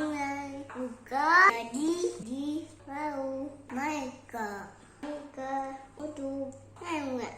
Buka jadi di laut mereka untuk lewat.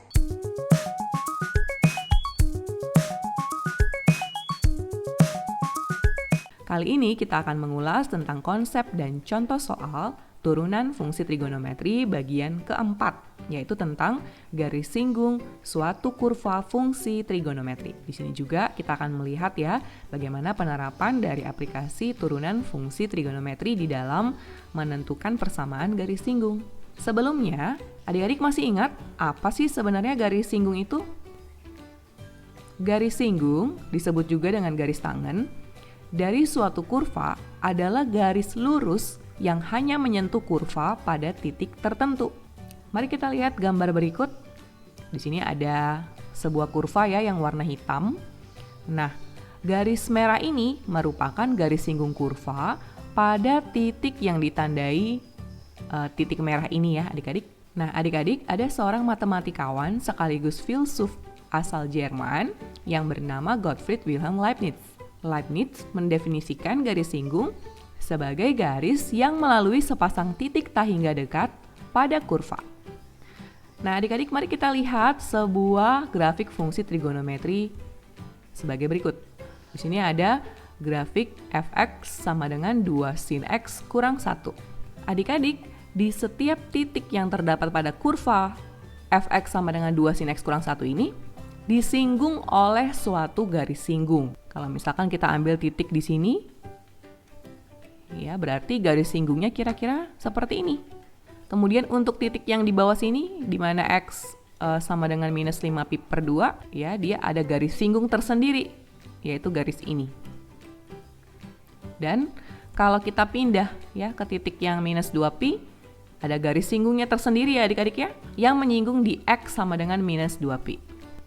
Kali ini kita akan mengulas tentang konsep dan contoh soal turunan fungsi trigonometri bagian keempat, yaitu tentang garis singgung suatu kurva fungsi trigonometri. Di sini juga kita akan melihat ya bagaimana penerapan dari aplikasi turunan fungsi trigonometri di dalam menentukan persamaan garis singgung. Sebelumnya, adik-adik masih ingat apa sih sebenarnya garis singgung itu? Garis singgung disebut juga dengan garis tangen dari suatu kurva adalah garis lurus yang hanya menyentuh kurva pada titik tertentu. Mari kita lihat gambar berikut. Di sini ada sebuah kurva ya yang warna hitam. Nah, garis merah ini merupakan garis singgung kurva pada titik yang ditandai titik merah ini ya adik-adik. Nah, adik-adik, ada seorang matematikawan sekaligus filsuf asal Jerman yang bernama Gottfried Wilhelm Leibniz. Leibniz mendefinisikan garis singgung sebagai garis yang melalui sepasang titik tak hingga dekat pada kurva. Nah, adik-adik, mari kita lihat sebuah grafik fungsi trigonometri sebagai berikut. Di sini ada grafik fx sama dengan 2 sin x kurang 1. Adik-adik, di setiap titik yang terdapat pada kurva fx sama dengan 2 sin x kurang 1 ini disinggung oleh suatu garis singgung. Kalau misalkan kita ambil titik di sini, ya berarti garis singgungnya kira-kira seperti ini. Kemudian untuk titik yang di bawah sini, di mana x sama dengan minus 5 pi per 2, ya dia ada garis singgung tersendiri, yaitu garis ini. Dan kalau kita pindah ya ke titik yang minus 2 pi, ada garis singgungnya tersendiri ya adik-adik ya, yang menyinggung di x sama dengan minus 2 pi.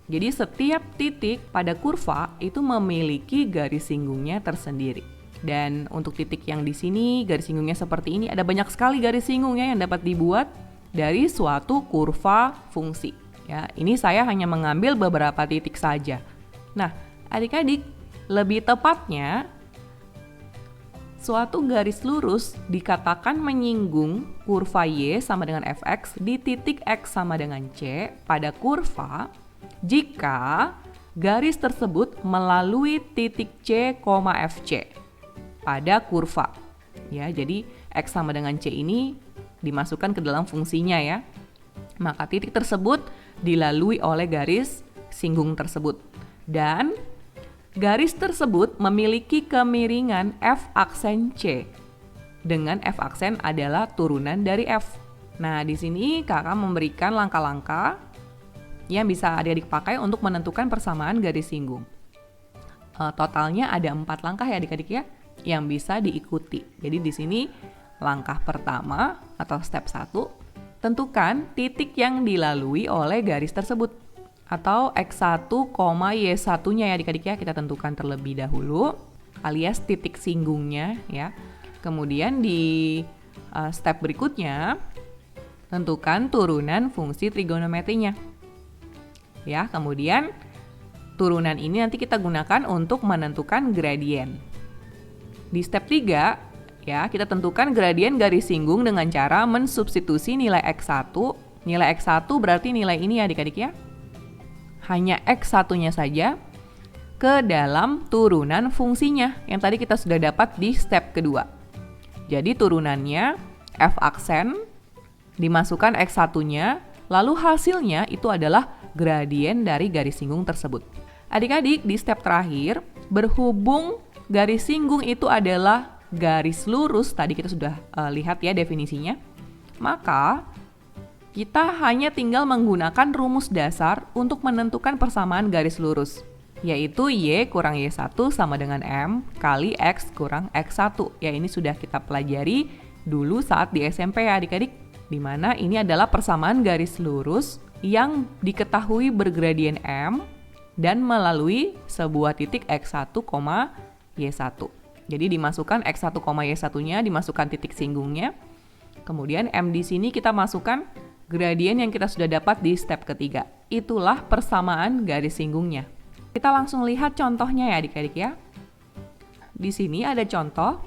Jadi setiap titik pada kurva itu memiliki garis singgungnya tersendiri. Dan untuk titik yang di sini garis singgungnya seperti ini, ada banyak sekali garis singgungnya yang dapat dibuat dari suatu kurva fungsi. Ya, ini saya hanya mengambil beberapa titik saja. Nah, adik-adik, lebih tepatnya suatu garis lurus dikatakan menyinggung kurva y sama dengan fx di titik x sama dengan c pada kurva jika garis tersebut melalui titik C, FC pada kurva. Ya, jadi X sama dengan C ini dimasukkan ke dalam fungsinya ya. Maka titik tersebut dilalui oleh garis singgung tersebut. Dan garis tersebut memiliki kemiringan F aksen C. Dengan F aksen adalah turunan dari F. Nah, di sini kakak memberikan langkah-langkah yang bisa adik-adik pakai untuk menentukan persamaan garis singgung. Totalnya ada 4 langkah ya adik-adik ya, yang bisa diikuti. Jadi di sini langkah pertama atau step 1, tentukan titik yang dilalui oleh garis tersebut. Atau X1, Y1-nya ya adik-adik ya, kita tentukan terlebih dahulu, alias titik singgungnya ya. Kemudian di step berikutnya, tentukan turunan fungsi trigonometrinya. Ya, kemudian turunan ini nanti kita gunakan untuk menentukan gradien. Di step 3, ya, kita tentukan gradien garis singgung dengan cara mensubstitusi nilai X1. Nilai X1 berarti nilai ini ya adik-adik ya. Hanya X1-nya saja ke dalam turunan fungsinya yang tadi kita sudah dapat di step kedua. Jadi turunannya F aksen dimasukkan X1-nya, lalu hasilnya itu adalah gradien dari garis singgung tersebut. Adik-adik, di step terakhir, berhubung garis singgung itu adalah garis lurus, tadi kita sudah lihat ya definisinya, maka kita hanya tinggal menggunakan rumus dasar untuk menentukan persamaan garis lurus, yaitu Y kurang Y1 sama dengan M kali X kurang X1. Ya, ini sudah kita pelajari dulu saat di SMP ya adik-adik, di mana ini adalah persamaan garis lurus yang diketahui bergradien M dan melalui sebuah titik X1, Y1. Jadi dimasukkan X1, Y1-nya, dimasukkan titik singgungnya. Kemudian M di sini kita masukkan gradien yang kita sudah dapat di step ketiga. Itulah persamaan garis singgungnya. Kita langsung lihat contohnya ya adik-adik ya. Di sini ada contoh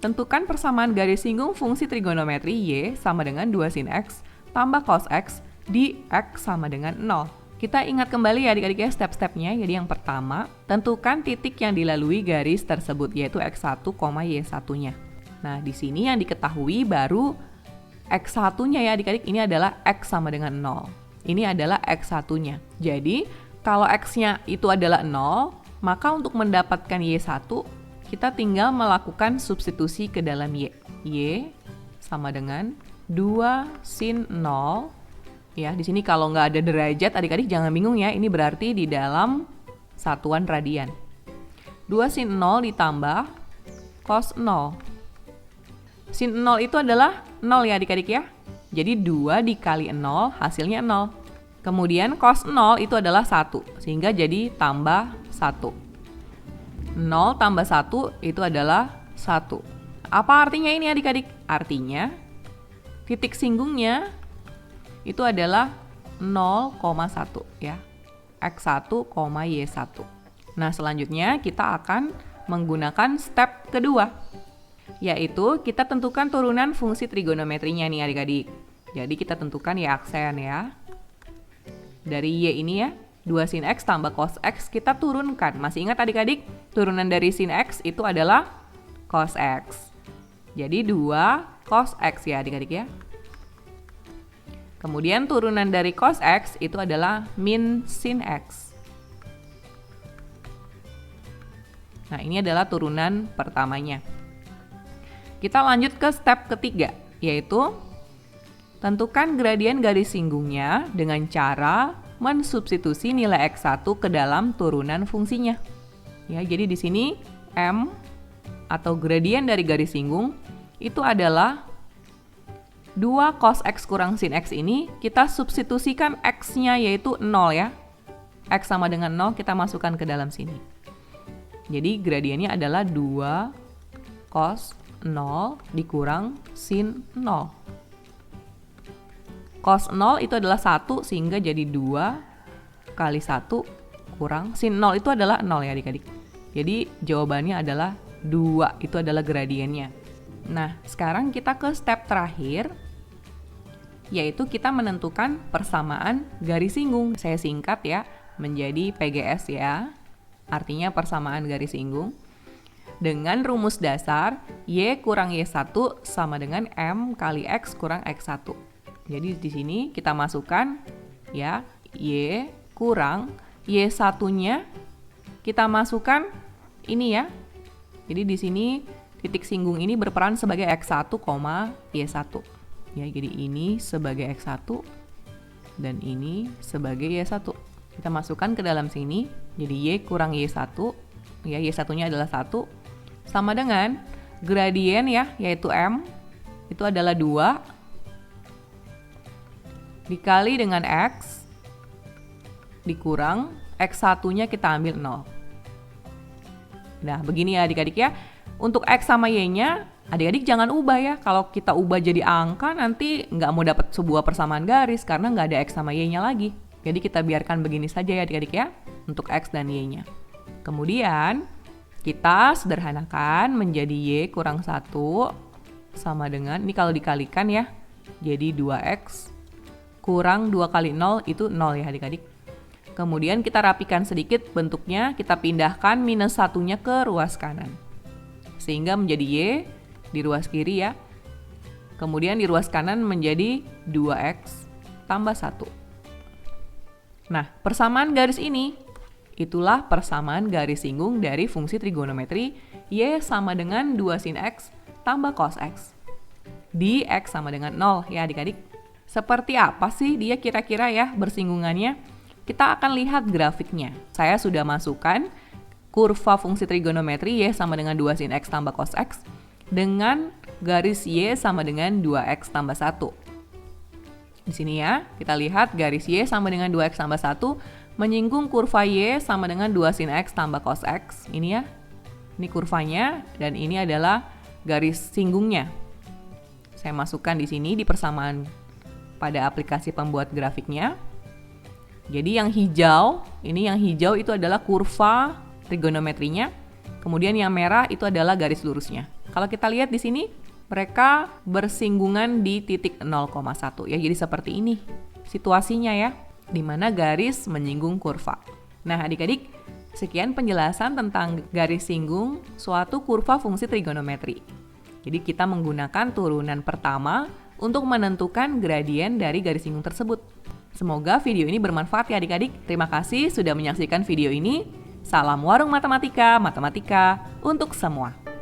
tentukan persamaan garis singgung fungsi trigonometri Y sama dengan 2 sin X tambah cos X di X sama dengan 0. Kita ingat kembali ya adik-adik ya step-stepnya. Jadi yang pertama, tentukan titik yang dilalui garis tersebut yaitu X1, Y1-nya. Nah, di sini yang diketahui baru X1-nya ya adik-adik, ini adalah X sama dengan 0. Ini adalah X1-nya. Jadi, kalau X-nya itu adalah 0, maka untuk mendapatkan Y1, kita tinggal melakukan substitusi ke dalam Y. Y sama dengan 2 sin 0. Ya, di sini kalau nggak ada derajat, adik-adik jangan bingung ya. Ini berarti di dalam satuan radian. 2 sin 0 ditambah cos 0. Sin 0 itu adalah 0 ya adik-adik ya. Jadi 2 dikali 0 hasilnya 0. Kemudian cos 0 itu adalah 1. Sehingga jadi tambah 1. 0 tambah 1 itu adalah 1. Apa artinya ini adik-adik? Artinya titik singgungnya itu adalah 0,1 ya. X1, Y1. Nah, selanjutnya kita akan menggunakan step kedua, yaitu kita tentukan turunan fungsi trigonometrinya nih adik-adik. Jadi kita tentukan Y aksen ya. Dari Y ini ya, 2 sin X tambah cos X kita turunkan. Masih ingat adik-adik? Turunan dari sin X itu adalah cos X. Jadi 2 cos X ya adik-adik ya. Kemudian turunan dari cos X itu adalah min sin X. Nah, ini adalah turunan pertamanya. Kita lanjut ke step ketiga, yaitu tentukan gradien garis singgungnya dengan cara mensubstitusi nilai X1 ke dalam turunan fungsinya. Ya, jadi di sini M atau gradien dari garis singgung itu adalah 2 cos X kurang sin X ini kita substitusikan X-nya yaitu 0 ya. X sama dengan 0 kita masukkan ke dalam sini. Jadi gradiennya adalah 2 cos 0 dikurang sin 0. Cos 0 itu adalah 1 sehingga jadi 2 kali 1 kurang sin 0 itu adalah 0 ya adik-adik. Jadi jawabannya adalah 2, itu adalah gradiennya. Nah, sekarang kita ke step terakhir, yaitu kita menentukan persamaan garis singgung. Saya singkat ya, menjadi PGS ya. Artinya persamaan garis singgung. Dengan rumus dasar Y kurang Y1 sama dengan M kali X kurang X1. Jadi di sini kita masukkan ya Y kurang Y1-nya kita masukkan ini ya. Jadi di sini titik singgung ini berperan sebagai X1, Y1. Ya, jadi ini sebagai X1 dan ini sebagai Y1. Kita masukkan ke dalam sini. Jadi Y kurang Y1, ya Y1-nya adalah 1 sama dengan gradien ya, yaitu M itu adalah 2 dikali dengan X dikurang X1-nya kita ambil 0. Nah, begini ya adik-adik ya. Untuk X sama Y-nya, adik-adik jangan ubah ya. Kalau kita ubah jadi angka, nanti nggak mau dapat sebuah persamaan garis karena nggak ada X sama Y-nya lagi. Jadi kita biarkan begini saja ya adik-adik ya, untuk X dan Y-nya. Kemudian, kita sederhanakan menjadi Y kurang 1 sama dengan, ini kalau dikalikan ya, jadi 2X kurang 2 kali 0 itu 0 ya adik-adik. Kemudian kita rapikan sedikit bentuknya, kita pindahkan minus 1-nya ke ruas kanan. Sehingga menjadi Y di ruas kiri ya. Kemudian di ruas kanan menjadi 2X tambah 1. Nah, persamaan garis ini, itulah persamaan garis singgung dari fungsi trigonometri Y sama dengan 2 sin X tambah cos X. Di X sama dengan 0 ya adik-adik. Seperti apa sih dia kira-kira ya bersinggungannya? Kita akan lihat grafiknya. Saya sudah masukkan kurva fungsi trigonometri Y sama dengan 2 sin X tambah cos X dengan garis Y sama dengan 2X tambah 1. Di sini ya, kita lihat garis Y sama dengan 2X tambah 1 menyinggung kurva Y sama dengan 2 sin X tambah cos X. Ini ya, ini kurvanya dan ini adalah garis singgungnya. Saya masukkan di sini di persamaan pada aplikasi pembuat grafiknya. Jadi yang hijau, ini yang hijau itu adalah kurva trigonometrinya. Kemudian yang merah itu adalah garis lurusnya. Kalau kita lihat di sini, mereka bersinggungan di titik 0,1 ya. Jadi seperti ini situasinya ya, di mana garis menyinggung kurva. Nah, adik-adik, sekian penjelasan tentang garis singgung suatu kurva fungsi trigonometri. Jadi kita menggunakan turunan pertama untuk menentukan gradien dari garis singgung tersebut. Semoga video ini bermanfaat ya adik-adik. Terima kasih sudah menyaksikan video ini. Salam warung matematika, matematika untuk semua.